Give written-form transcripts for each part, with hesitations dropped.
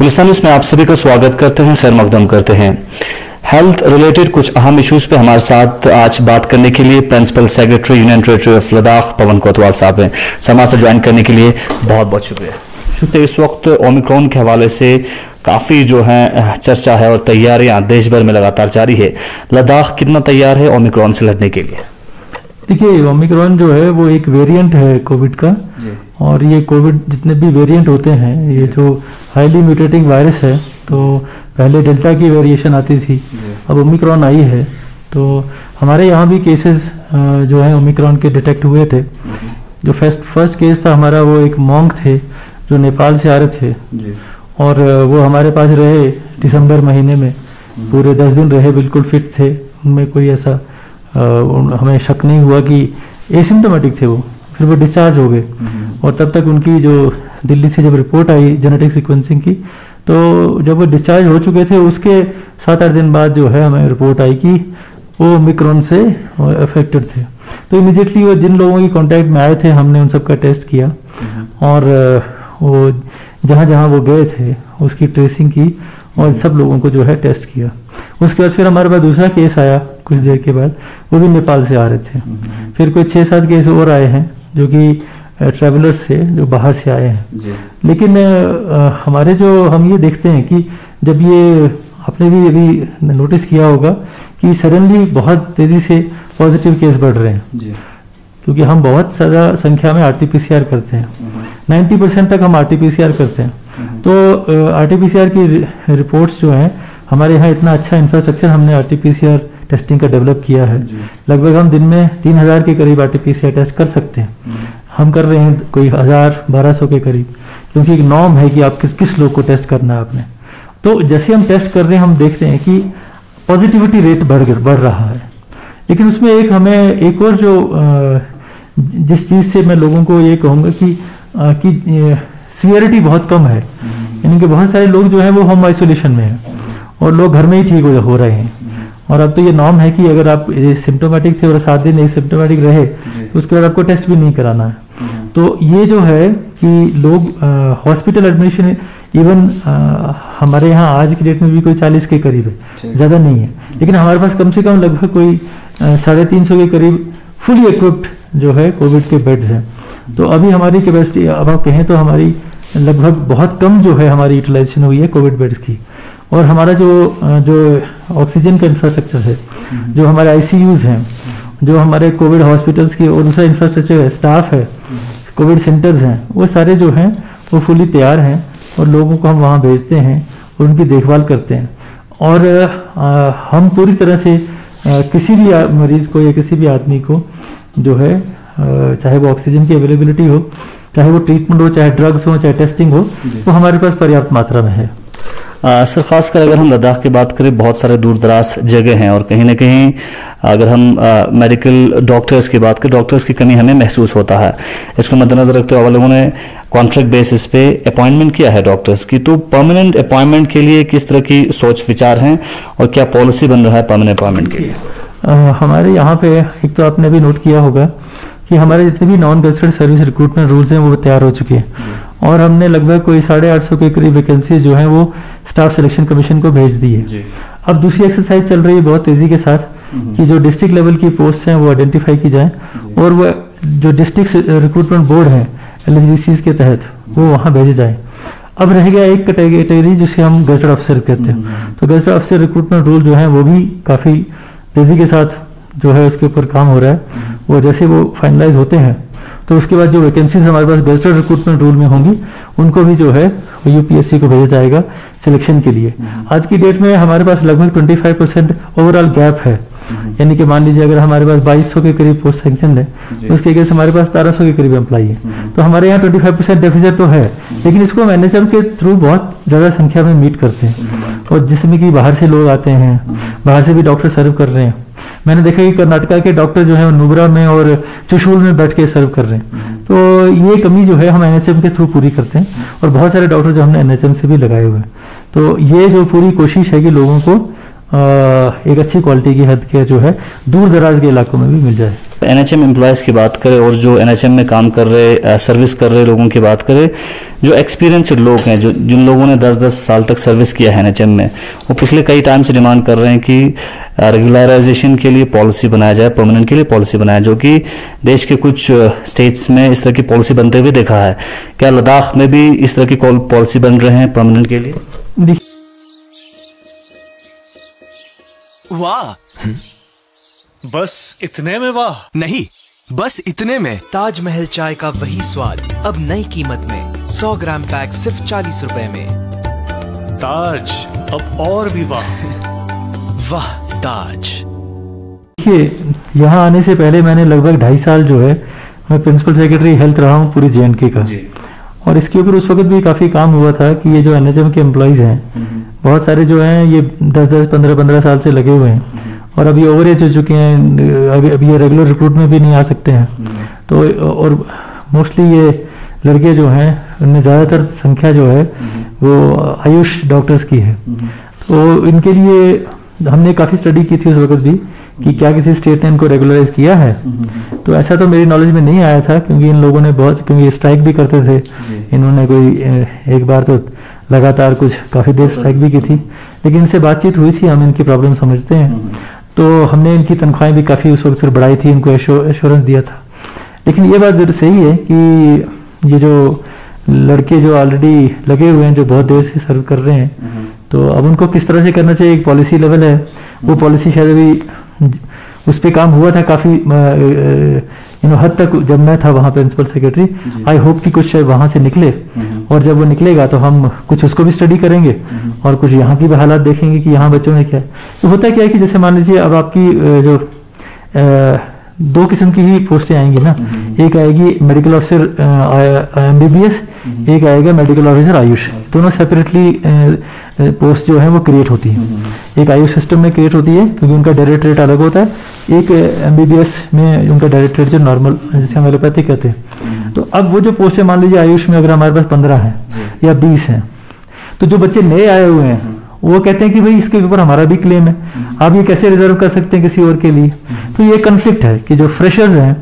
Gulistan news में आप सभी का स्वागत करते हैं, खैर मकदम करते हैं। हेल्थ रिलेटेड कुछ अहम इश्यूज पे हमारे साथ आज बात करने के लिए principal secretary union territory of Ladakh Pawan Kotwal साहब हैं। समाज से ज्वाइन करने के लिए बहुत बहुत शुक्रिया। इस वक्त ओमिक्रॉन के हवाले से काफ़ी जो है चर्चा है और तैयारियां देश भर में लगातार जारी है। लद्दाख कितना तैयार है ओमिक्रॉन से लड़ने के लिए? देखिए, ओमिक्रॉन जो है वो एक वेरिएंट है कोविड का, और ये कोविड जितने भी वेरिएंट होते हैं, ये जो हाईली म्यूटेटिंग वायरस है, तो पहले डेल्टा की वेरिएशन आती थी, अब ओमिक्रॉन आई है। तो हमारे यहाँ भी केसेस जो है ओमिक्रॉन के डिटेक्ट हुए थे। जो फर्स्ट केस था हमारा, वो एक मॉन्क थे जो नेपाल से आ रहे थे, और वो हमारे पास रहे दिसंबर महीने में, पूरे 10 दिन रहे, बिल्कुल फिट थे, उनमें कोई ऐसा हमें शक नहीं हुआ कि एसिम्टोमेटिक थे वो। फिर वो डिस्चार्ज हो गए, और तब तक उनकी जो दिल्ली से जब रिपोर्ट आई जेनेटिक सीक्वेंसिंग की, तो जब वो डिस्चार्ज हो चुके थे उसके 7-8 दिन बाद जो है हमें रिपोर्ट आई कि वो ओमिक्रॉन से अफेक्टेड थे। तो इमीडिएटली वो जिन लोगों की कांटेक्ट में आए थे हमने उन सब का टेस्ट किया, और वो जहाँ जहाँ वो गए थे उसकी ट्रेसिंग की, और सब लोगों को जो है टेस्ट किया। उसके बाद फिर हमारे पास दूसरा केस आया कुछ देर के बाद, वो भी नेपाल से आ रहे थे। फिर कोई 6-7 केस और आए हैं जो कि ट्रैवलर्स से, जो बाहर से आए हैं। लेकिन हमारे जो हम ये देखते हैं कि जब ये आपने भी अभी नोटिस किया होगा कि सडनली बहुत तेज़ी से पॉजिटिव केस बढ़ रहे हैं, क्योंकि हम बहुत ज़्यादा संख्या में RT-PCR करते हैं। 90% तक हम RT-PCR करते हैं। तो RT-PCR की रिपोर्ट्स जो हैं, हमारे यहाँ इतना अच्छा इंफ्रास्ट्रक्चर हमने RT-PCR टेस्टिंग का डेवलप किया है। लगभग हम दिन में 3000 के करीब RT-PCR टेस्ट कर सकते हैं। हम कर रहे हैं कोई 1000-1200 के करीब, क्योंकि एक नॉर्म है कि आप किस लोग को टेस्ट करना है आपने। तो जैसे हम टेस्ट कर रहे हैं, हम देख रहे हैं कि पॉजिटिविटी रेट बढ़ रहा है। लेकिन उसमें एक हमें एक और जो जिस चीज़ से मैं लोगों को ये कहूँगा कि सीवियरिटी बहुत कम है, यानी कि बहुत सारे लोग जो हैं वो होम आइसोलेशन में हैं, और लोग घर में ही ठीक हो रहे हैं। और अब तो ये नॉर्म है कि अगर आप सिम्टोमेटिक थे और 7 दिन एसिम्टोमेटिक रहे, तो उसके बाद आपको टेस्ट भी नहीं कराना है। तो ये जो है कि लोग हॉस्पिटल एडमिशन इवन हमारे यहाँ आज की डेट में भी कोई 40 के करीब है, ज़्यादा नहीं है। लेकिन हमारे पास कम से कम लगभग कोई 350 के करीब फुली इक्विप्ड जो है कोविड के बेड्स हैं। तो अभी हमारी कैपेसिटी, अब आप कहें तो हमारी लगभग बहुत कम जो है हमारी यूटिलाइजेशन हुई है कोविड बेड्स की। और हमारा जो ऑक्सीजन का इंफ्रास्ट्रक्चर है, जो हमारे ICUs हैं, जो हमारे कोविड हॉस्पिटल्स की और दूसरा इंफ्रास्ट्रक्चर है, स्टाफ है, कोविड सेंटर्स हैं, वो सारे जो हैं वो फुली तैयार हैं, और लोगों को हम वहाँ भेजते हैं और उनकी देखभाल करते हैं। और हम पूरी तरह से किसी भी मरीज़ को या किसी भी आदमी को जो है, चाहे वो ऑक्सीजन की अवेलेबिलिटी हो, चाहे वो ट्रीटमेंट हो, चाहे ड्रग्स हो, चाहे टेस्टिंग हो, वो हमारे पास पर्याप्त मात्रा में है। सर, खासकर अगर हम लद्दाख की बात करें, बहुत सारे दूर दराज जगह हैं, और कहीं ना कहीं अगर हम मेडिकल डॉक्टर्स की बात करें, डॉक्टर्स की कमी हमें महसूस होता है। इसको मद्देनजर रखते हुए लोगों ने कॉन्ट्रैक्ट बेसिस पे अपॉइंटमेंट किया है डॉक्टर्स की। तो परमानेंट अपॉइंटमेंट के लिए किस तरह की सोच विचार हैं, और क्या पॉलिसी बन रहा है परमानेंट अपॉइंटमेंट के लिए? हमारे यहाँ पे एक तो आपने भी नोट किया होगा कि हमारे जितने भी non gazetted service recruitment rules हैं वो तैयार हो चुके हैं, और हमने लगभग कोई 850 के करीब वैकेंसीज जो हैं वो स्टाफ सिलेक्शन कमीशन को भेज दी है। अब दूसरी एक्सरसाइज चल रही है बहुत तेज़ी के साथ कि जो डिस्ट्रिक्ट लेवल की पोस्ट हैं वो आइडेंटिफाई की जाएँ, और वो जो डिस्ट्रिक्ट रिक्रूटमेंट बोर्ड है LSDCs के तहत वो वहाँ भेजे जाएँ। अब रह गया एक कैटेगरी जिसे हम गजटेड ऑफिसर कहते हैं। तो गजटेड ऑफिसर रिक्रूटमेंट रूल जो है वो भी काफ़ी तेज़ी के साथ जो है उसके ऊपर काम हो रहा है। वो जैसे वो फाइनलाइज होते हैं, तो उसके बाद जो वैकेंसीज हमारे पास गजटेड रिक्रूटमेंट रूल में होंगी, उनको भी जो है UPSC को भेजा जाएगा सिलेक्शन के लिए। आज की डेट में हमारे पास लगभग 25% ओवरऑल गैप है, यानी कि मान लीजिए अगर हमारे पास 2200 के करीब पोस्ट सैंक्शन है, उसके अगेंस्ट हमारे पास 1700 के करीब एम्प्लॉई है। तो हमारे यहाँ 25% डेफिसिट तो है, लेकिन इसको हम NHM के थ्रू बहुत ज़्यादा संख्या में मीट करते हैं, और जिसमें कि बाहर से लोग आते हैं, बाहर से भी डॉक्टर सर्व कर रहे हैं। मैंने देखा कि कर्नाटका के डॉक्टर जो है नुब्रा में और चुशूल में बैठ के सर्व कर रहे हैं। तो ये कमी जो है हम NHM के थ्रू पूरी करते हैं, और बहुत सारे डॉक्टर जो हमने NHM से भी लगाए हुए हैं। तो ये जो पूरी कोशिश है कि लोगों को एक अच्छी क्वालिटी की हेल्थ केयर जो है दूर दराज के इलाकों में भी मिल जाए। एनएचएम एम्प्लॉयज़ की बात करें और जो एनएचएम में काम कर रहे सर्विस कर रहे लोगों की बात करें, जो एक्सपीरियंस्ड लोग हैं, जो जिन लोगों ने 10-10 साल तक सर्विस किया है एनएचएम में, वो पिछले कई टाइम से डिमांड कर रहे हैं कि रेगुलराइजेशन के लिए पॉलिसी बनाया जाए, परमानेंट के लिए पॉलिसी बनाया, जो कि देश के कुछ स्टेट्स में इस तरह की पॉलिसी बनते हुए देखा है। क्या लद्दाख में भी इस तरह की पॉलिसी बन रहे हैं परमानेंट के लिए? वाह, बस इतने में? वाह नहीं, बस इतने में ताजमहल चाय का वही स्वाद अब नई कीमत में 100 ग्राम पैक सिर्फ 40 रुपए में। ताज अब और भी वाह। वाह ताज। देखिए, यहाँ आने से पहले मैंने लगभग 2.5 साल जो है मैं प्रिंसिपल सेक्रेटरी हेल्थ रहा हूँ पूरी JNK का, और इसके ऊपर उस वक्त भी काफ़ी काम हुआ था कि ये जो NHM के एम्प्लॉयज़ हैं बहुत सारे जो हैं ये 10-10, 15-15 साल से लगे हुए हैं और अभी ओवर एज हो चुके हैं, अभी ये रेगुलर रिक्रूट में भी नहीं आ सकते हैं। तो और मोस्टली ये लड़के जो हैं उनमें ज़्यादातर संख्या जो है वो आयुष डॉक्टर्स की है। तो इनके लिए हमने काफ़ी स्टडी की थी उस वक्त भी कि क्या किसी स्टेट ने इनको रेगुलराइज किया है। तो ऐसा तो मेरी नॉलेज में नहीं आया था, क्योंकि इन लोगों ने बहुत, क्योंकि स्ट्राइक भी करते थे, इन्होंने कोई एक बार तो लगातार कुछ काफ़ी देर स्ट्राइक भी की थी, लेकिन इनसे बातचीत हुई थी, हम इनकी प्रॉब्लम समझते हैं। तो हमने इनकी तनख्वाहें भी काफ़ी उस वक्त फिर बढ़ाई थी, इनको एश्योरेंस दिया था। लेकिन ये बात जरूर सही है कि ये जो लड़के जो ऑलरेडी लगे हुए हैं, जो बहुत देर से सर्व कर रहे हैं, तो अब उनको किस तरह से करना चाहिए, एक पॉलिसी लेवल है, वो पॉलिसी शायद अभी उस पर काम हुआ था काफ़ी हद तक जब मैं था वहाँ प्रिंसिपल सेक्रेटरी। आई होप कि कुछ वहाँ से निकले, और जब वो निकलेगा तो हम कुछ उसको भी स्टडी करेंगे और कुछ यहाँ की भी हालात देखेंगे कि यहाँ बच्चों में क्या है। तो होता क्या है कि जैसे मान लीजिए अब आपकी जो 2 किस्म की ही पोस्टें आएंगी ना, एक आएगी मेडिकल ऑफिसर MBBS, एक आएगा मेडिकल ऑफिसर आयुष। दोनों सेपरेटली पोस्ट जो है वो क्रिएट होती है। एक आयुष सिस्टम में क्रिएट होती है क्योंकि उनका डायरेक्ट रेट अलग होता है, एक MBBS में उनका डायरेक्ट रेट जो नॉर्मल जिसे हम एलोपैथिक कहते हैं। तो अब वो जो पोस्ट है, मान लीजिए आयुष में अगर हमारे पास 15 हैं या 20 हैं, तो जो बच्चे नए आए हुए हैं वो कहते हैं कि भाई इसके ऊपर हमारा भी क्लेम है, आप ये कैसे रिजर्व कर सकते हैं किसी और के लिए। तो ये कन्फ्लिक्ट है कि जो फ्रेशर्स हैं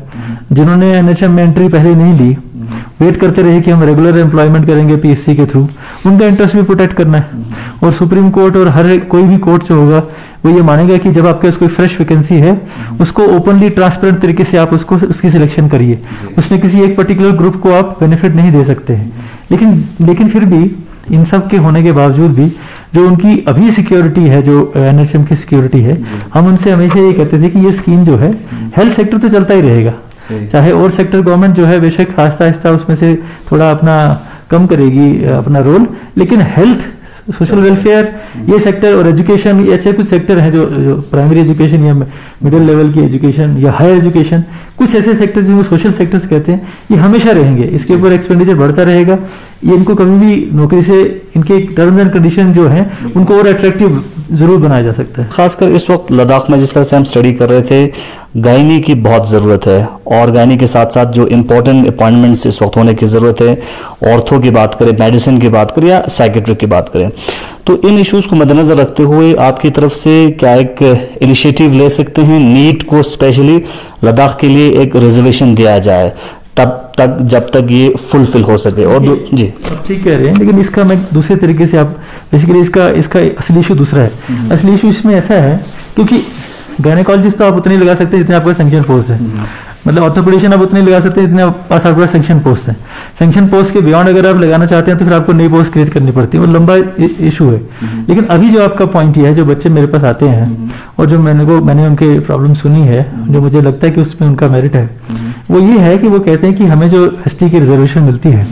जिन्होंने NHM में एंट्री पहले नहीं ली, वेट करते रहे कि हम रेगुलर एम्प्लॉयमेंट करेंगे PSC के थ्रू, उनका इंटरेस्ट भी प्रोटेक्ट करना है। और सुप्रीम कोर्ट और हर कोई भी कोर्ट जो होगा वो ये मानेगा कि जब आपके पास कोई फ्रेश वैकेंसी है, उसको ओपनली ट्रांसपेरेंट तरीके से आप उसकी सिलेक्शन करिए, उसमें किसी एक पर्टिकुलर ग्रुप को आप बेनिफिट नहीं दे सकते हैं। लेकिन फिर भी इन सब के होने के बावजूद भी जो उनकी अभी सिक्योरिटी है, जो NHM की सिक्योरिटी है, हम उनसे हमेशा ये कहते थे कि ये स्कीम जो है हेल्थ सेक्टर तो चलता ही रहेगा, चाहे और सेक्टर गवर्नमेंट जो है बेशक आहिस्ता आहिस्ता उसमें से थोड़ा अपना कम करेगी अपना रोल, लेकिन हेल्थ, सोशल वेलफेयर, ये सेक्टर और एजुकेशन, ऐसे कुछ सेक्टर हैं जो प्राइमरी एजुकेशन या मिडिल लेवल की एजुकेशन या हायर एजुकेशन, कुछ ऐसे सेक्टर जिनको सोशल सेक्टर्स कहते हैं, ये हमेशा रहेंगे, इसके ऊपर एक्सपेंडिचर बढ़ता रहेगा। ये इनको कभी भी नौकरी से, इनके टर्म्स एंड कंडीशन जो हैं उनको और अट्रैक्टिव जरूर बनाया जा सकता है। खासकर इस वक्त लद्दाख में जिस तरह से हम स्टडी कर रहे थे, गायनी की बहुत ज़रूरत है, और गायनी के साथ साथ जो इम्पोर्टेंट अपॉइंटमेंट्स इस वक्त होने की ज़रूरत है, ऑर्थो की बात करें, मेडिसिन की बात करें या साइकेट्रिक की बात करें, तो इन इश्यूज़ को मद्देनजर रखते हुए आपकी तरफ से क्या एक इनिशिएटिव ले सकते हैं, नीट को स्पेशली लद्दाख के लिए एक रिजर्वेशन दिया जाए तब तक जब तक ये फुलफिल हो सके? और जी ठीक कह रहे हैं, लेकिन इसका मैं दूसरे तरीके से, आप बेसिकली इसका असली इशू दूसरा है। असली इशू इसमें ऐसा है क्योंकि गायनेकोलॉजिस्ट तो आप उतने लगा सकते हैं जितने आपका सैंक्शन पोस्ट है, मतलब ऑर्थोपेडिशियन आप उतने लगा सकते हैं जितने पास आपके पास सैंक्शन पोस्ट है। सैंक्शन पोस्ट के बियॉन्ड अगर आप लगाना चाहते हैं तो फिर आपको नई पोस्ट क्रिएट करनी पड़ती है, वो लंबा इशू है। लेकिन अभी जो आपका पॉइंट ये है, जो बच्चे मेरे पास आते हैं और जो मैंने उनके प्रॉब्लम सुनी है, जो मुझे लगता है कि उसमें उनका मेरिट है, वो ये है कि वो कहते हैं कि हमें जो ST की रिजर्वेशन मिलती है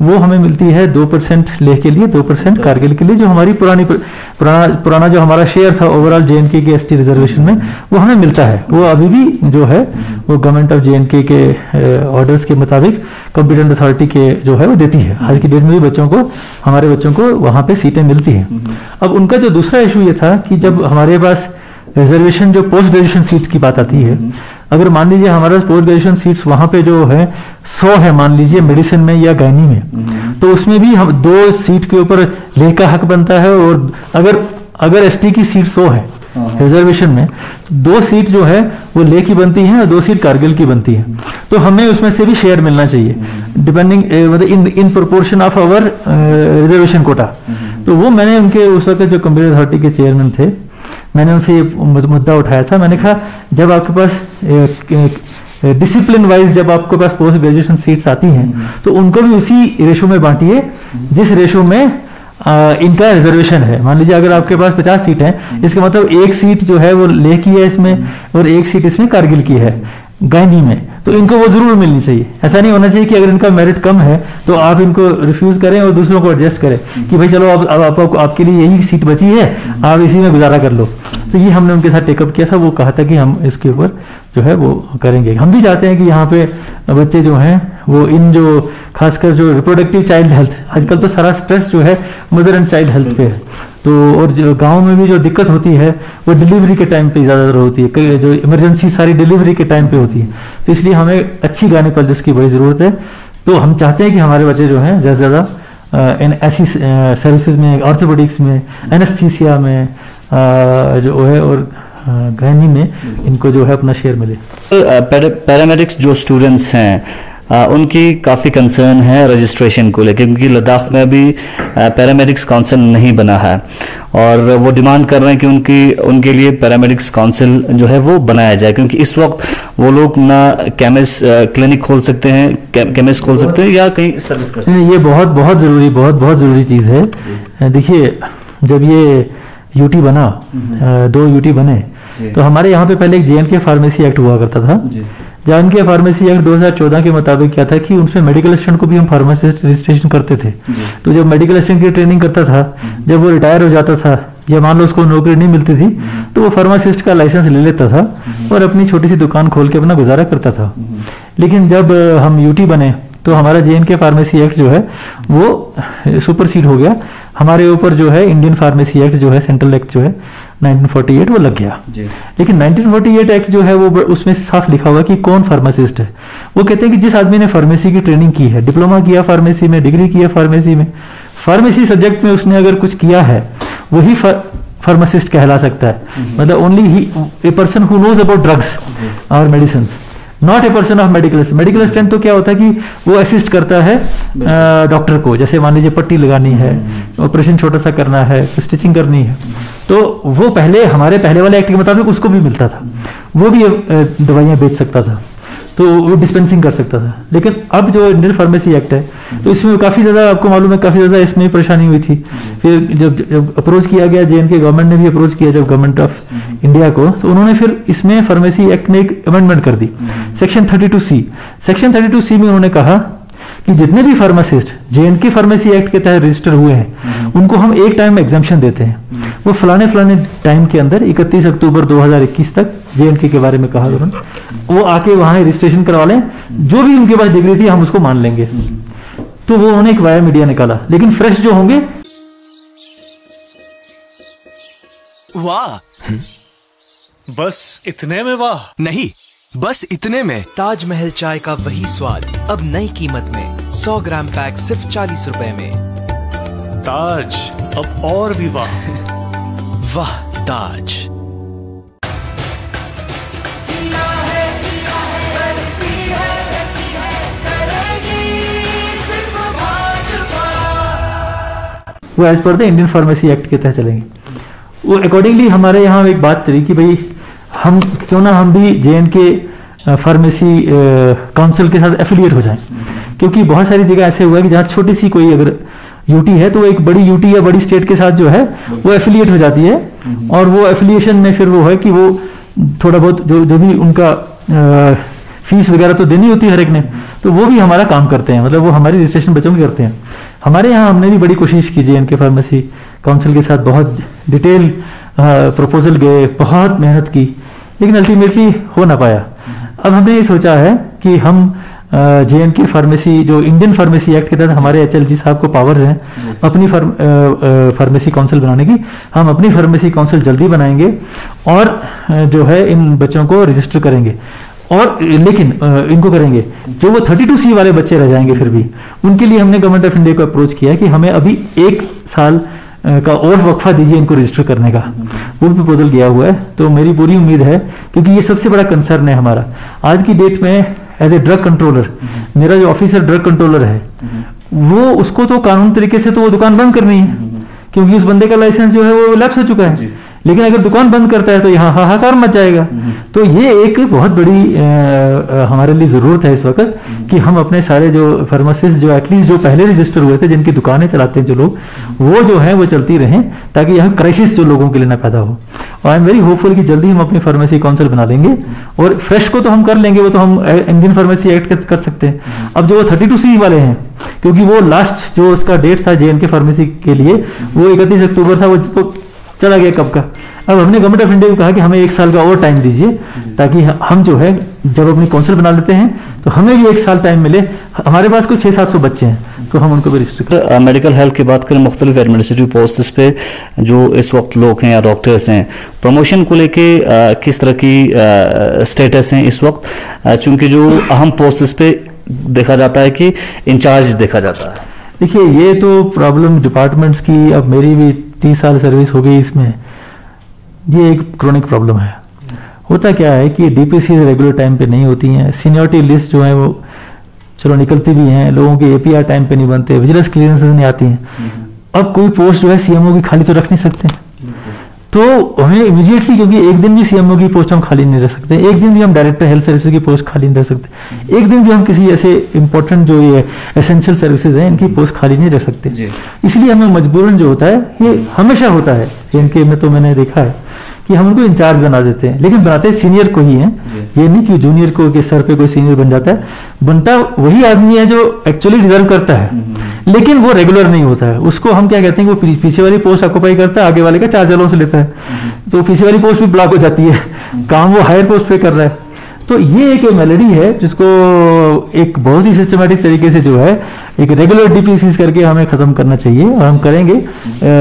वो हमें मिलती है 2% लेह के लिए, 2% कारगिल के लिए, जो हमारी पुराना जो हमारा शेयर था ओवरऑल JNK के ST रिजर्वेशन में, वो हमें मिलता है। वो अभी भी जो है वो गवर्नमेंट ऑफ JNK के ऑर्डर्स के मुताबिक कॉम्पिटेंट अथॉरिटी के जो है वो देती है। आज की डेट में भी हमारे बच्चों को वहाँ पे सीटें मिलती हैं। अब उनका जो दूसरा इशू ये था कि जब हमारे पास रिजर्वेशन जो पोस्ट ग्रेजुएशन सीट्स की बात आती है, अगर मान लीजिए हमारे पास पोस्ट ग्रेजुएशन सीट्स वहाँ पे जो है 100 है मान लीजिए मेडिसिन में या गायनी में, तो उसमें भी हम 2 सीट के ऊपर लेह का हक बनता है। और अगर अगर एसटी की सीट 100 है रिजर्वेशन में, 2 सीट जो है वो लेह की बनती है और 2 सीट कारगिल की बनती है, तो हमें उसमें से भी शेयर मिलना चाहिए डिपेंडिंग मतलब in proportion of our reservation quota. तो वो मैंने उनके उस वक्त जो कंप्यूटर अथॉरिटी के चेयरमैन थे, मैंने उनसे ये मुद्दा उठाया था। मैंने कहा जब आपके पास डिसिप्लिन वाइज जब आपके पास पोस्ट ग्रेजुएशन सीट्स आती हैं तो उनको भी उसी रेशो में बांटिए जिस रेशो में इनका रिजर्वेशन है। मान लीजिए अगर आपके पास 50 सीट हैं, इसका मतलब 1 सीट जो है वो लेह की है इसमें और 1 सीट इसमें कारगिल की है गांधी में, तो इनको वो जरूर मिलनी चाहिए। ऐसा नहीं होना चाहिए कि अगर इनका मेरिट कम है तो आप इनको रिफ्यूज करें और दूसरों को एडजस्ट करें कि भाई चलो अब आपके लिए यही सीट बची है, आप इसी में गुजारा कर लो। तो ये हमने उनके साथ टेकअप किया था, वो कहा था कि हम इसके ऊपर जो है वो करेंगे। हम भी चाहते हैं कि यहाँ पे बच्चे जो हैं वो इन जो खासकर जो रिप्रोडक्टिव चाइल्ड हेल्थ, आजकल तो सारा स्ट्रेस जो है मदर एंड चाइल्ड हेल्थ पे है, तो और जो गांव में भी जो दिक्कत होती है वो डिलीवरी के टाइम पे ज़्यादातर होती है, जो इमरजेंसी सारी डिलीवरी के टाइम पे होती है, तो इसलिए हमें अच्छी गायनेकोलॉजिस्ट की बड़ी ज़रूरत है। तो हम चाहते हैं कि हमारे बच्चे जो हैं ज़्यादा से ज़्यादा इन ऐसी सर्विसेज में, ऑर्थोपेडिक्स में, एनेस्थीसिया में जो है और गायनी में इनको जो है अपना शेयर मिले। पैरामेडिक्स जो स्टूडेंट्स हैं उनकी काफ़ी कंसर्न है रजिस्ट्रेशन को लेकर, क्योंकि लद्दाख में अभी पैरामेडिक्स काउंसिल नहीं बना है और वो डिमांड कर रहे हैं कि उनके लिए पैरामेडिक्स काउंसिल जो है वो बनाया जाए, क्योंकि इस वक्त वो लोग ना केमिस्ट क्लिनिक खोल सकते हैं, केमिस्ट खोल सकते हैं या कहीं सर्विस कर सकते हैं। ये बहुत ज़रूरी चीज़ है। देखिए जब ये यूटी बना, 2 यूटी बने, तो हमारे यहाँ पे पहले एक JNK फार्मेसी एक्ट हुआ करता था। JNK फार्मेसी एक्ट 2014 के मुताबिक क्या था कि उसमें मेडिकल असिस्टेंट को भी हम फार्मासिस्ट रजिस्ट्रेशन करते थे। तो जब मेडिकल असिस्टेंट की ट्रेनिंग करता था, जब वो रिटायर हो जाता था या मान लो उसको नौकरी नहीं मिलती थी, तो वो फार्मासिस्ट का लाइसेंस ले लेता था और अपनी छोटी सी दुकान खोल के अपना गुजारा करता था। लेकिन जब हम यूटी बने तो हमारा JNK फार्मेसी एक्ट जो है वो सुपरसीड हो गया, हमारे ऊपर जो है इंडियन फार्मेसी एक्ट जो है, सेंट्रल एक्ट जो है 1948 वो लग गया। लेकिन 1948 एक्ट जो है वो उसमें साफ लिखा हुआ कि कौन फार्मासिस्ट है। वो कहते हैं कि जिस आदमी ने फार्मेसी की ट्रेनिंग की है, डिप्लोमा किया फार्मेसी में, डिग्री किया फार्मेसी में, फार्मेसी सब्जेक्ट में उसने अगर कुछ किया है वही फार्मासिस्ट कहला सकता है। मतलब only he a person who knows about drugs और medicine, not a person of medical assistant. Medical assistant तो क्या होता है कि वो असिस्ट करता है डॉक्टर को, जैसे मान लीजिए पट्टी लगानी है, ऑपरेशन छोटा सा करना है, स्टिचिंग करनी है, तो वो पहले हमारे पहले वाले एक्ट के मुताबिक उसको भी मिलता था, वो भी दवाइयाँ बेच सकता था, तो वो डिस्पेंसिंग कर सकता था। लेकिन अब जो इंडियन फार्मेसी एक्ट है तो इसमें काफ़ी ज़्यादा, आपको मालूम है, काफ़ी ज़्यादा इसमें परेशानी हुई थी। फिर जब अप्रोच किया गया, JNK गवर्नमेंट ने भी अप्रोच किया जब गवर्नमेंट ऑफ इंडिया को, तो उन्होंने फिर इसमें फार्मेसी एक्ट में एक अमेंडमेंट कर दी, सेक्शन 32C। सेक्शन 32C में उन्होंने कहा कि जितने भी फार्मासिस्ट JNK फार्मेसी एक्ट के तहत रजिस्टर हुए हैं उनको हम एक टाइम में एग्जाम्पशन देते हैं, वो फलाने टाइम के अंदर 31 अक्टूबर 2021 तक JNK के बारे में कहा उन्होंने, वो आके वहां रजिस्ट्रेशन करवा लें, जो भी उनके पास डिग्री थी हम उसको मान लेंगे। तो वो उन्होंने एक वाया मीडिया निकाला, लेकिन फ्रेश जो होंगे। वाह, बस इतने में वाह नहीं, बस इतने में ताजमहल चाय का वही स्वाद अब नई कीमत में 100 ग्राम पैक सिर्फ 40 रुपए में। ताज अब और भी वाह। वाह ताज। वो as per the Indian pharmacy act के तहत चलेंगे। वो अकॉर्डिंगली हमारे यहाँ एक बात चली कि भाई हम क्यों ना हम भी JNK फार्मेसी काउंसिल के साथ एफिलिएट हो जाएं, क्योंकि बहुत सारी जगह ऐसे हुआ है कि जहाँ छोटी सी कोई अगर यूटी है तो एक बड़ी यूटी या बड़ी स्टेट के साथ जो है वो एफिलिएट हो जाती है, और वो एफिलिएशन में फिर वो है कि वो थोड़ा बहुत जो भी उनका फीस वगैरह तो देनी होती है हर एक ने, तो वो भी हमारा काम करते हैं, मतलब वो हमारी रजिस्ट्रेशन बच्चों की करते हैं। हमारे यहाँ हमने भी बड़ी कोशिश की JNK फार्मेसी काउंसिल के साथ, बहुत डिटेल प्रपोजल गए, बहुत मेहनत की, लेकिन अल्टीमेटली हो ना पाया। अब हमने ये सोचा है कि हम JNK फार्मेसी, जो इंडियन फार्मेसी एक्ट के तहत हमारे HLG साहब को पावर्स हैं अपनी फार्मेसी काउंसिल बनाने की, हम अपनी फार्मेसी काउंसिल जल्दी बनाएंगे और जो है इन बच्चों को रजिस्टर करेंगे। और लेकिन इनको करेंगे जो वो 32C वाले बच्चे रह जाएंगे, फिर भी उनके लिए हमने गवर्नमेंट ऑफ इंडिया को अप्रोच किया कि हमें अभी 1 साल का और वक्फा दीजिए इनको रजिस्टर करने का, वो प्रपोजल गया हुआ है। तो मेरी पूरी उम्मीद है, क्योंकि ये सबसे बड़ा कंसर्न है हमारा आज की डेट में एज ए ड्रग कंट्रोलर। मेरा जो ऑफिसर ड्रग कंट्रोलर है वो, उसको तो कानून तरीके से तो वो दुकान बंद करनी है, क्योंकि उस बंदे का लाइसेंस जो है वो लैप्स हो चुका है। लेकिन अगर दुकान बंद करता है तो यहाँ हाहाकार मच जाएगा। तो ये एक बहुत बड़ी हमारे लिए जरूरत है इस वक्त कि हम अपने सारे जो फार्मासिस्ट जो एटलीस्ट जो पहले रजिस्टर हुए थे, जिनकी दुकानें चलाते हैं जो लोग, वो जो है वो चलती रहें, ताकि यहाँ क्राइसिस जो लोगों के लिए ना पैदा हो। और आई एम वेरी होपफुल कि जल्दी हम अपनी फार्मेसी काउंसिल बना देंगे, और फ्रेश को तो हम कर लेंगे, वो तो हम इंडियन फार्मेसी एक्ट कर सकते हैं। अब जो 32C वाले हैं, क्योंकि वो लास्ट जो उसका डेट था JNK फार्मेसी के लिए वो 31 अक्टूबर था, वो तो चला गया कब का। अब हमने गवर्नमेंट ऑफ इंडिया को कहा कि हमें 1 साल का और टाइम दीजिए, ताकि हम जो है जब अपनी काउंसिल बना लेते हैं तो हमें भी 1 साल टाइम मिले। हमारे पास कुछ 600-700 बच्चे हैं, तो हम उनको भी रजिस्टर करें। मेडिकल हेल्थ की बात करें, मुख्तलिफ एडमिनिस्ट्रेटिव पोस्ट्स पे जो इस वक्त लोग हैं या डॉक्टर्स हैं, प्रमोशन को लेके किस तरह की स्टेटस हैं इस वक्त, चूंकि जो अहम पोस्ट्स पे देखा जाता है कि इंचार्ज देखा जाता है। देखिए, ये तो प्रॉब्लम डिपार्टमेंट्स की, अब मेरी भी 30 साल सर्विस हो गई इसमें, ये एक क्रोनिक प्रॉब्लम है। होता क्या है कि DPC रेगुलर टाइम पे नहीं होती हैं, सीनियरिटी लिस्ट जो है वो चलो निकलती भी हैं, लोगों के APR टाइम पे नहीं बनते, विजिलेंस क्लियरेंसेस नहीं आती हैं। अब कोई पोस्ट जो है CMO की खाली तो रख नहीं सकते, तो हमें इमीडिएटली, क्योंकि एक दिन भी CMO की पोस्ट हम खाली नहीं रख सकते, एक दिन भी हम डायरेक्टर हेल्थ सर्विसेज की पोस्ट खाली नहीं रख सकते, एक दिन भी हम किसी ऐसे इंपॉर्टेंट जो ये एसेंशियल सर्विसेज हैं इनकी पोस्ट खाली नहीं रख सकते। इसलिए हमें मजबूरन जो होता है, ये हमेशा होता है JNK में, तो मैंने देखा है कि हम उनको इंचार्ज बना देते हैं, लेकिन बनाते सीनियर को ही हैं। ये नहीं कि जूनियर को के सर पे कोई सीनियर बन जाता है, बनता वही आदमी है जो एक्चुअली डिजर्व करता है, लेकिन वो रेगुलर नहीं होता है। उसको हम क्या कहते हैं, वो पीछे वाली पोस्ट ऑक्युपाई करता है, आगे वाले का चार्ज से लेता है, तो पीछे वाली पोस्ट भी ब्लॉक हो जाती है, काम वो हायर पोस्ट पे कर रहा है। तो ये एक मेलेडी है जिसको एक बहुत ही सिस्टमेटिक तरीके से जो है एक रेगुलर DPCs करके हमें खत्म करना चाहिए, और हम करेंगे।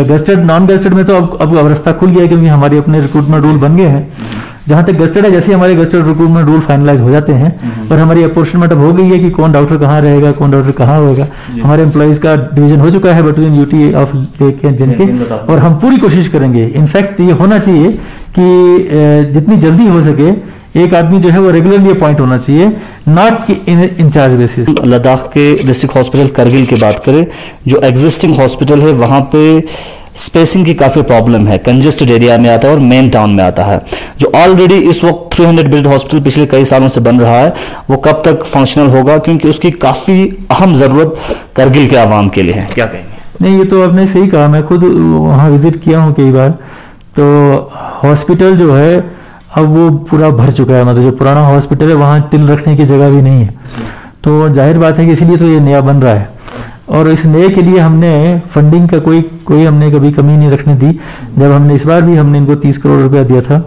गस्टेड नॉन गस्टेड में तो अब रास्ता खुल गया है, क्योंकि हमारे अपने रिक्रूटमेंट रूल बन गए हैं। जहां तक गस्टेड है, जैसे हमारे गस्टेड रिक्रूटमेंट रूल फाइनलाइज हो जाते हैं और हमारी अपॉर्चमेंट अब हो गई है कि कौन डॉक्टर कहाँ रहेगा, कौन डॉक्टर कहाँ होगा। हमारे एम्प्लॉइज का डिवीजन हो चुका है बिटवीन UT ऑफ JNK, और हम पूरी कोशिश करेंगे। इनफैक्ट ये होना चाहिए कि जितनी जल्दी हो सके एक आदमी जो है वो रेगुलरली अपॉइंट होना चाहिए, नॉट कि इंचार्ज बेसिस। लद्दाख के डिस्ट्रिक्ट हॉस्पिटल करगिल की बात करें, जो एग्जिस्टिंग हॉस्पिटल है वहां पे स्पेसिंग की काफी प्रॉब्लम है, कंजेस्टेड एरिया में आता है और मेन टाउन में आता है। जो ऑलरेडी इस वक्त 300 बेड हॉस्पिटल पिछले कई सालों से बन रहा है, वो कब तक फंक्शनल होगा, क्योंकि उसकी काफी अहम जरूरत करगिल के आवाम के लिए है। क्या कहेंगे? नहीं, ये तो आपने सही कहा, मैं खुद वहाँ विजिट किया हूँ कई बार। तो हॉस्पिटल जो है अब वो पूरा भर चुका है, मतलब जो पुराना हॉस्पिटल है वहाँ तिल रखने की जगह भी नहीं है। तो जाहिर बात है कि इसलिए तो ये नया बन रहा है, और इस नए के लिए हमने फंडिंग का कोई हमने कभी कमी नहीं रखने दी। जब हमने इस बार भी हमने इनको 30 करोड़ रुपया दिया था,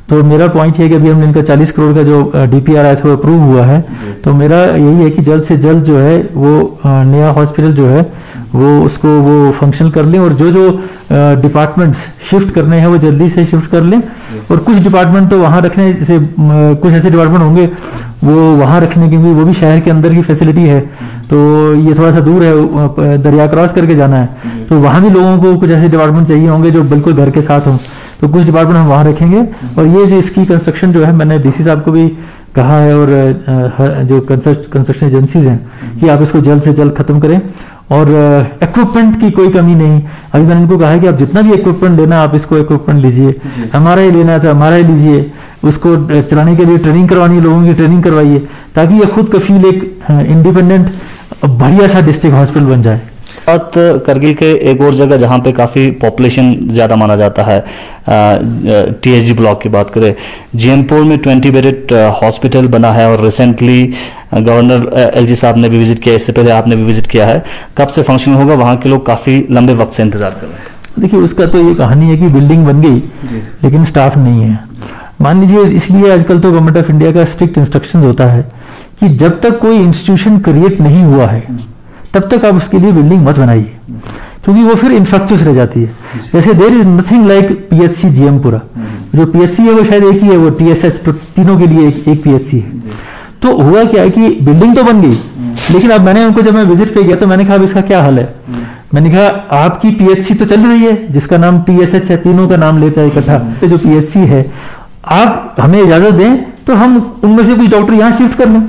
तो मेरा पॉइंट है कि अभी हमने इनका 40 करोड़ का जो DPR आया था वो अप्रूव हुआ है। तो मेरा यही है कि जल्द से जल्द जो है वो नया हॉस्पिटल जो है वो उसको वो फंक्शनल कर लें, और जो डिपार्टमेंट्स शिफ्ट करने हैं वो जल्दी से शिफ्ट कर लें। और कुछ डिपार्टमेंट तो वहाँ रखने, जैसे कुछ ऐसे डिपार्टमेंट होंगे वो वहाँ रखने की भी, वो भी शहर के अंदर की फैसिलिटी है, तो ये थोड़ा सा दूर है, दरिया क्रॉस करके जाना है, तो वहाँ भी लोगों को कुछ ऐसे डिपार्टमेंट चाहिए होंगे जो बिल्कुल घर के साथ हों, तो कुछ डिपार्टमेंट हम वहाँ रखेंगे। और ये जो इसकी कंस्ट्रक्शन जो है, मैंने DC साहब को भी कहा है, और जो कंस्ट्रक्शन एजेंसीज हैं कि आप इसको जल्द से जल्द खत्म करें, और इक्विपमेंट की कोई कमी नहीं। अभी मैंने इनको कहा है कि आप जितना भी इक्विपमेंट लेना आप इसको इक्विपमेंट लीजिए, हमारा ही लेना है तो हमारा ही लीजिए, उसको चलाने के लिए ट्रेनिंग करवानी है, लोगों की ट्रेनिंग करवाइए, ताकि ये खुद कफील एक इंडिपेंडेंट बढ़िया सा डिस्ट्रिक्ट हॉस्पिटल बन जाए। बात करगिल के एक और जगह जहां पे काफ़ी पॉपुलेशन ज़्यादा माना जाता है, TSG ब्लॉक की बात करें, जियनपुर में 20 बेडेड हॉस्पिटल बना है, और रिसेंटली गवर्नर LG साहब ने भी विजिट किया, इससे पहले आपने भी विजिट किया है। कब से फंक्शन होगा? वहाँ के लोग काफ़ी लंबे वक्त से इंतजार कर रहे हैं। देखिए, उसका तो ये कहानी है कि बिल्डिंग बन गई लेकिन स्टाफ नहीं है। मान लीजिए, इसलिए आजकल तो गवर्नमेंट ऑफ इंडिया का स्ट्रिक्ट इंस्ट्रक्शंस होता है कि जब तक कोई इंस्टीट्यूशन क्रिएट नहीं हुआ है तब तक आप उसके लिए बिल्डिंग मत बनाइए, क्योंकि वो फिर इन्फेक्टियस रह जाती है। जैसे there is nothing like PHC Jiyampura, जो PHC है वो शायद एक ही है, वो TSH, तो तीनों के लिए एक PHC है। तो हुआ क्या है कि बिल्डिंग तो बन गई, लेकिन अब मैंने उनको, जब मैं विजिट पे गया तो मैंने कहा अब इसका क्या हल है, मैंने कहा आपकी पीएचसी तो चल रही है जिसका नाम टीएसएच है, तीनों का नाम लेता है इकट्ठा, जो पीएचसी है, आप हमें इजाजत दें तो हम उनमें से कुछ डॉक्टर यहाँ शिफ्ट कर लें।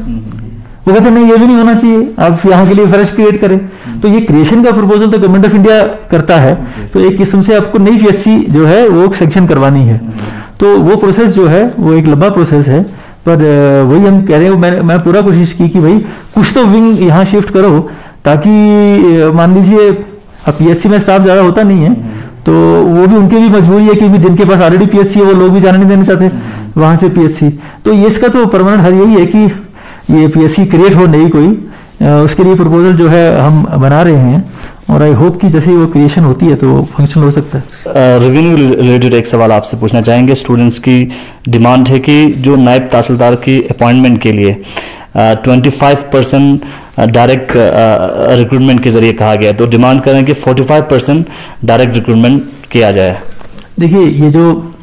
वो कहते नहीं, ये भी नहीं होना चाहिए, आप यहाँ के लिए फ्रेश क्रिएट करें। तो ये क्रिएशन का प्रपोजल तो गवर्नमेंट ऑफ इंडिया करता है, तो एक किस्म से आपको नई पीएचसी जो है वो सेक्शन करवानी है। तो वो प्रोसेस जो है वो एक लंबा प्रोसेस है, पर वही हम कह रहे हैं, मैं पूरा कोशिश की कि भाई कुछ तो विंग यहाँ शिफ्ट करो, ताकि मान लीजिए अब पीएचसी में स्टाफ ज़्यादा होता नहीं है, तो वो भी उनकी भी मजबूरी है कि जिनके पास ऑलरेडी पीएचसी है वो लोग भी जाने नहीं देना चाहते वहाँ से पीएचसी। तो ये इसका तो परमानेंट हल यही है कि ये पीएचसी क्रिएट हो नई कोई, उसके लिए प्रपोजल जो है हम बना रहे हैं, और आई होप कि जैसे वो क्रिएशन होती है तो फंक्शनल हो सकता है। रेवेन्यू रिलेटेड एक सवाल आपसे पूछना चाहेंगे। स्टूडेंट्स की डिमांड है कि जो नायब तहसीलदार की अपॉइंटमेंट के लिए 25% डायरेक्ट रिक्रूटमेंट के जरिए कहा गया, तो डिमांड करें कि 45% डायरेक्ट रिक्रूटमेंट किया जाए। देखिए ये जो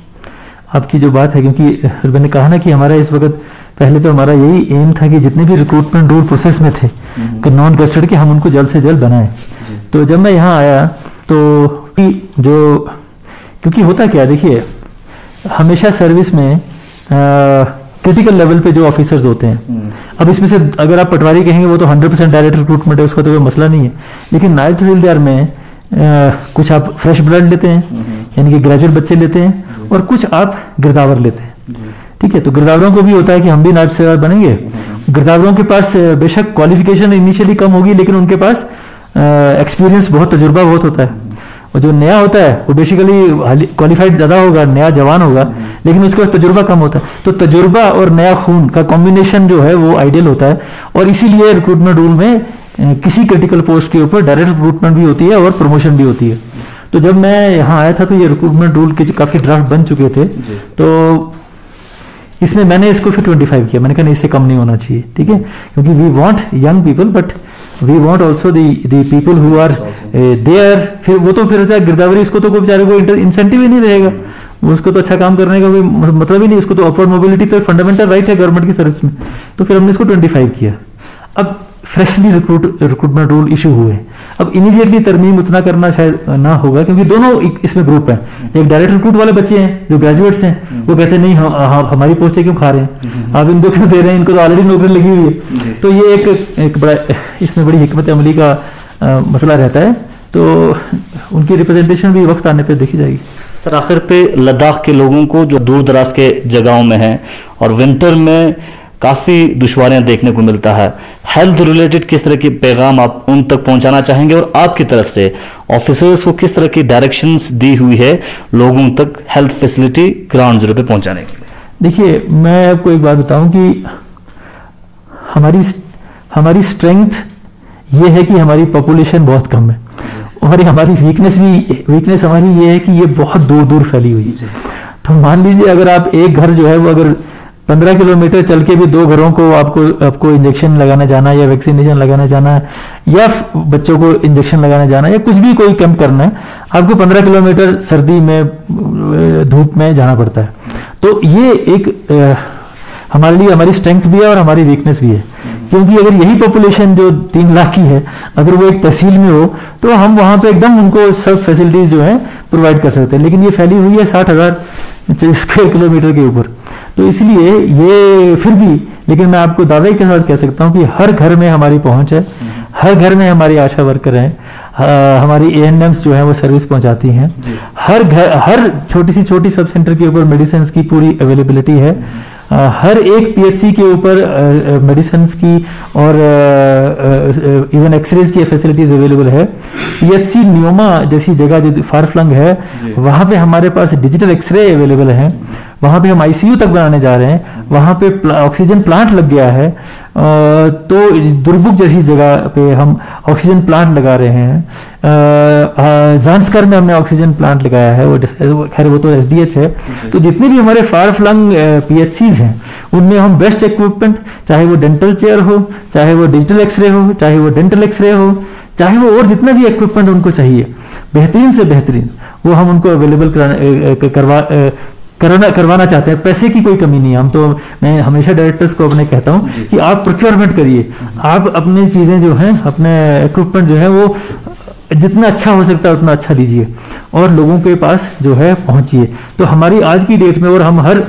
आपकी जो बात है, क्योंकि मैंने कहा ना कि हमारा इस वक्त पहले तो हमारा यही एम था कि जितने भी रिक्रूटमेंट रूल प्रोसेस में थे कि नॉन गेस्टेड के हम उनको जल्द से जल्द बनाएं। तो जब मैं यहाँ आया तो जो क्योंकि होता क्या, देखिए हमेशा सर्विस में क्रिटिकल लेवल पे जो ऑफिसर्स होते हैं, अब इसमें से अगर आप पटवारी कहेंगे वो तो 100% डायरेक्ट रिक्रूटमेंट है, उसका तो कोई मसला नहीं है, लेकिन नायब तहसीलदार में कुछ आप फ्रेश ब्लड लेते हैं, यानी कि ग्रेजुएट बच्चे लेते हैं, और कुछ आप गिरदावर लेते हैं। ठीक है, तो गिरदावरों को भी होता है कि हम भी नायब तहसीलदार बनेंगे। गिरदावरों के पास बेशक क्वालिफिकेशन इनिशियली कम होगी, लेकिन उनके पास एक्सपीरियंस बहुत, तजुर्बा बहुत होता है। और जो नया होता है वो बेसिकली क्वालिफाइड ज़्यादा होगा, नया जवान होगा, लेकिन उसके पास तजुर्बा कम होता है। तो तजुर्बा और नया खून का कॉम्बिनेशन जो है वो आइडियल होता है, और इसीलिए रिक्रूटमेंट रूल में किसी क्रिटिकल पोस्ट के ऊपर डायरेक्ट रिक्रूटमेंट भी होती है और प्रमोशन भी होती है। तो जब मैं यहाँ आया था तो ये रिक्रूटमेंट रूल के काफ़ी ड्राफ्ट बन चुके थे, तो इसमें मैंने इसको फिर 25 किया। मैंने कहा नहीं, इससे कम नहीं होना चाहिए, ठीक है, क्योंकि we want young people but we want also the people who are there. फिर वो तो फिर गिरदावरी, इसको तो कोई बेचारे को इंसेंटिव ही नहीं रहेगा, उसको तो अच्छा काम करने का कोई मतलब ही नहीं, उसको तो अपवर्ड मोबिलिटी तो फंडामेंटल राइट है गवर्नमेंट की सर्विस में। तो फिर हमने इसको 25 किया। अब फ्रेशली रिक्रूटमेंट रूल इशू हुए, अब इमीडिएटली तरमीम उतना करना शायद ना होगा, क्योंकि दोनों इसमें ग्रुप हैं। एक डायरेक्ट रिक्रूट वाले बच्चे हैं जो ग्रेजुएट्स हैं, वो कहते हैं नहीं हमारी पोस्टें क्यों खा रहे हैं, आप इनको क्यों दे रहे हैं, इनको तो ऑलरेडी नौकरी लगी हुई है। तो ये एक बड़ा इसमें बड़ी हिकमत अमली का मसला रहता है, तो उनकी रिप्रेजेंटेशन भी वक्त आने पर देखी जाएगी। सर आखिर पे लद्दाख के लोगों को जो दूर दराज के जगहों में हैं और विंटर में काफ़ी दुश्वारियां देखने को मिलता है, हेल्थ रिलेटेड किस तरह के पैगाम आप उन तक पहुंचाना चाहेंगे, और आपकी तरफ से ऑफिसर्स को किस तरह की डायरेक्शंस दी हुई है लोगों तक हेल्थ फैसिलिटी ग्राउंड जीरो पे पहुंचाने के लिए? देखिए मैं आपको एक बात बताऊं कि हमारी स्ट्रेंथ ये है कि हमारी पॉपुलेशन बहुत कम है, और हमारी वीकनेस हमारी ये है कि ये बहुत दूर दूर फैली हुई है। तो मान लीजिए अगर आप एक घर जो है वो अगर 15 किलोमीटर चल के भी 2 घरों को आपको इंजेक्शन लगाने जाना है, या वैक्सीनेशन लगाने जाना है, या बच्चों को इंजेक्शन लगाने जाना है, या कुछ भी कोई कैंप करना है, आपको 15 किलोमीटर सर्दी में धूप में जाना पड़ता है। तो ये एक हमारे लिए हमारी स्ट्रेंथ भी है और हमारी वीकनेस भी है, क्योंकि अगर यही पॉपुलेशन जो 3 लाख की है अगर वो एक तहसील में हो तो हम वहाँ पे एकदम उनको सब फैसिलिटीज जो है प्रोवाइड कर सकते हैं, लेकिन ये फैली हुई है 60,000 स्क्वायर किलोमीटर के ऊपर। तो इसलिए ये फिर भी, लेकिन मैं आपको दावे के साथ कह सकता हूँ कि हर घर में हमारी पहुँच है, हर घर में हमारी आशा वर्कर हैं, हमारी ANMs जो है वो सर्विस पहुंचाती हैं, हर छोटी सी छोटी सब सेंटर के ऊपर मेडिसिन की पूरी अवेलेबिलिटी है, हर एक PHC के ऊपर मेडिसिन की और इवन एक्सरेज की फैसिलिटीज अवेलेबल है। PHC न्योमा जैसी जगह जो फार फ्लंग है वहाँ पे हमारे पास डिजिटल एक्सरे अवेलेबल है, वहाँ पे हम ICU तक बनाने जा रहे हैं, वहाँ पे ऑक्सीजन प्लांट लग गया है, तो दुर्बुक जैसी जगह पे हम ऑक्सीजन प्लांट लगा रहे हैं। जांस्कर में हमने ऑक्सीजन प्लांट लगाया है, वो खैर वो तो SDH है। तो जितने भी हमारे फार फ्लंग PHCs हैं उनमें हम बेस्ट इक्विपमेंट, चाहे वो डेंटल चेयर हो, चाहे वो डिजिटल एक्सरे हो, चाहे वो डेंटल एक्सरे हो, चाहे वो और जितना भी इक्विपमेंट उनको चाहिए बेहतरीन से बेहतरीन, वो हम उनको अवेलेबल करवाना चाहते हैं। पैसे की कोई कमी नहीं है। हम तो, मैं हमेशा डायरेक्टर्स को अपने कहता हूं कि आप प्रोक्योरमेंट करिए, आप अपनी चीजें जो हैं, अपने इक्विपमेंट जो है वो जितना अच्छा हो सकता है उतना अच्छा दीजिए और लोगों के पास जो है पहुंचिए। तो हमारी आज की डेट में, और हम हर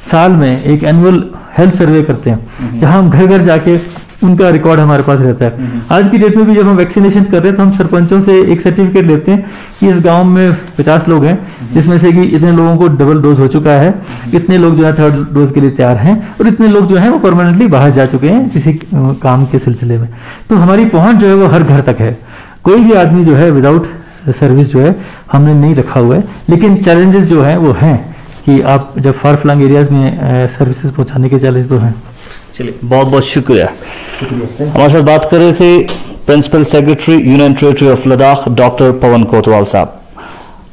साल में एक एनुअल हेल्थ सर्वे करते हैं जहां हम घर घर जाके उनका रिकॉर्ड हमारे पास रहता है। आज की डेट में भी जब हम वैक्सीनेशन कर रहे हैं तो हम सरपंचों से एक सर्टिफिकेट लेते हैं कि इस गांव में 50 लोग हैं, जिसमें से कि इतने लोगों को डबल डोज हो चुका है, इतने लोग जो है थर्ड डोज के लिए तैयार हैं और इतने लोग जो हैं वो परमानेंटली बाहर जा चुके हैं किसी काम के सिलसिले में। तो हमारी पहुंच जो है वो हर घर तक है। कोई भी आदमी जो है विदाउट सर्विस जो है हमने नहीं रखा हुआ है, लेकिन चैलेंजेस जो हैं वो हैं कि आप जब फार फ्लंग एरियाज में सर्विसेज पहुंचाने के चैलेंज तो हैं। चलिए, बहुत बहुत शुक्रिया। हमारे साथ बात कर रहे थे principal secretary union territory of Ladakh doctor Pawan Kotwal साहब,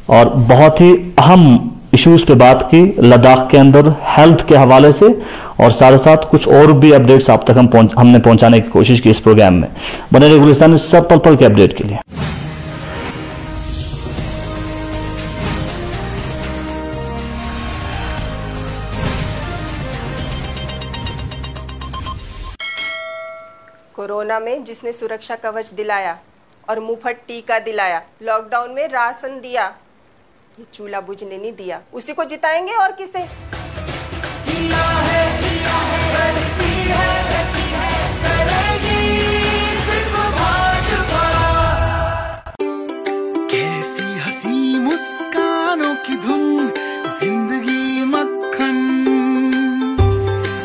और बहुत ही अहम इश्यूज पे बात की लद्दाख के अंदर हेल्थ के हवाले से, और साथ साथ कुछ और भी अपडेट्स आप तक हमने पहुंचाने की कोशिश की इस प्रोग्राम में। बने रहिए गुलिस्तान में सब पल पल के अपडेट के लिए। कोरोना में जिसने सुरक्षा कवच दिलाया और मुफ्त टीका दिलाया, लॉकडाउन में राशन दिया, ये चूल्हा बुझने नहीं दिया, उसी को जिताएंगे और किसे। कैसी हंसी मुस्कानों की धुन, जिंदगी मक्खन,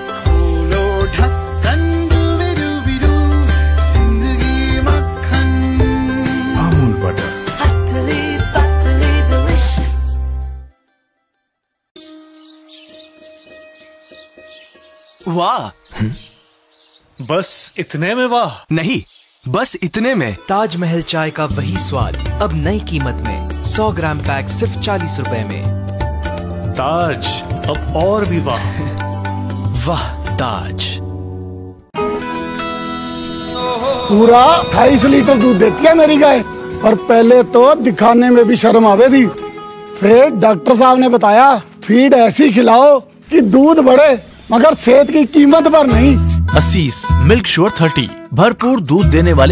खोलो ढक्कन डूबी जिंदगी मक्खन, अमूल बटर, पतली पतली डिलीशियस। वाह, बस इतने में वाह नहीं, बस इतने में ताजमहल चाय का वही स्वाद अब नई कीमत में 100 ग्राम पैक सिर्फ 40 रुपए में। ताज अब और भी वाह। वाह ताज। पूरा 28 लीटर दूध देती है मेरी गाय, और पहले तो दिखाने में भी शर्म आवे थी। फिर डॉक्टर साहब ने बताया फीड ऐसी खिलाओ कि दूध बढ़े मगर सेहत की कीमत पर नहीं। असीस मिल्क श्योर 30 भरपूर दूध देने वाले